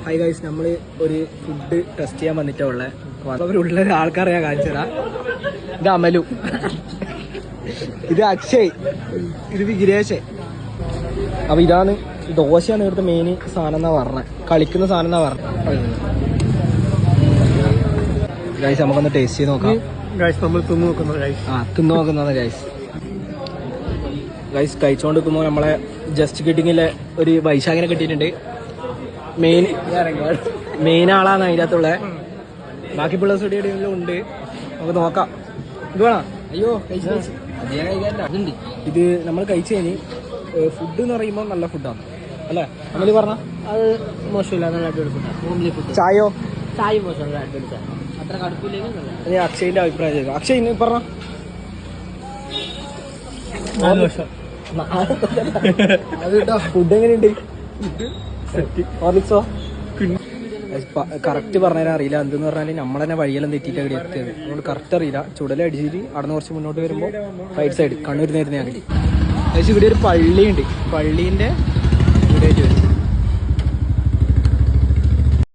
Hi guys, നമ്മൾ ഒരു food test ചെയ്യാൻ വന്നിട്ടാ ഉള്ളത്. അവരുള്ള ആൾക്കാരെ ഞാൻ കാണിച്ചു തരാം. ഇത് അമലു, ഇത് അക്ഷയ്, ഇത് വിഘ്നേഷ്. അപ്പൊ ഇതാണ് ദോശയാണ് ഇവിടുത്തെ മെയിൻ സാധനം എന്നാ പറഞ്ഞത്, കളിക്കുന്ന സാധനം എന്നാ പറഞ്ഞത്. ഗൈസ് നമുക്കൊന്ന് ടേസ്റ്റ് ചെയ്ത് നോക്കാം. നമ്മൾ തിന്നു നോക്കുന്നത് തിന്നു നോക്കുന്നത് ഗൈസ് കഴിച്ചോണ്ട് നിൽക്കുമ്പോൾ നമ്മളെ ജസ്റ്റ് കിട്ടിങ്ങിലെ ഒരു വൈശാഖിനെ കിട്ടിയിട്ടുണ്ട്. മെയിൻ ആളാണ് അതിൻ്റെ അകത്തുള്ള. ബാക്കി പിള്ളേർ സ്റ്റുഡിയോയിലും ഉണ്ട്, നമുക്ക് നോക്കാം. ഇത് വേണം. അയ്യോ ഇത് നമ്മൾ കഴിച്ചു കഴിഞ്ഞ് ഫുഡ് എന്ന് പറയുമ്പോൾ നല്ല ഫുഡാണ് അല്ലേ നമ്മൾ പറഞ്ഞ? അത് മോശമില്ല, നല്ല അടിപൊളി ഫുഡാണ്. ചായയോ? ചായ മോശമല്ല, അടിപൊളി ചായ, അത്ര കടുപ്പില്ലെങ്കിൽ. അക്ഷയിന്റെ അഭിപ്രായം ചോദിക്കാം. അക്ഷയ് ഇനി പറഞ്ഞ ഫുഡ് എങ്ങനെയുണ്ട്? ഹോർലിക്സോ? കറക്റ്റ് പറഞ്ഞാൽ അറിയില്ല. എന്തെന്ന് പറഞ്ഞാൽ നമ്മളെന്നെ വഴിയെല്ലാം തെറ്റിയിട്ട് അവിടെ എത്തിയത്, അതുകൊണ്ട് കറക്റ്റ് അറിയില്ല. ചുടലടിച്ചിട്ട് അവിടെ കുറച്ച് മുന്നോട്ട് വരുമ്പോൾ റൈറ്റ് സൈഡ് കണ്ണൂർ നേരുന്ന ഞങ്ങൾ. ഇവിടെ ഒരു പള്ളിയുണ്ട്, പള്ളീൻ്റെ ഇവിടെ വരും.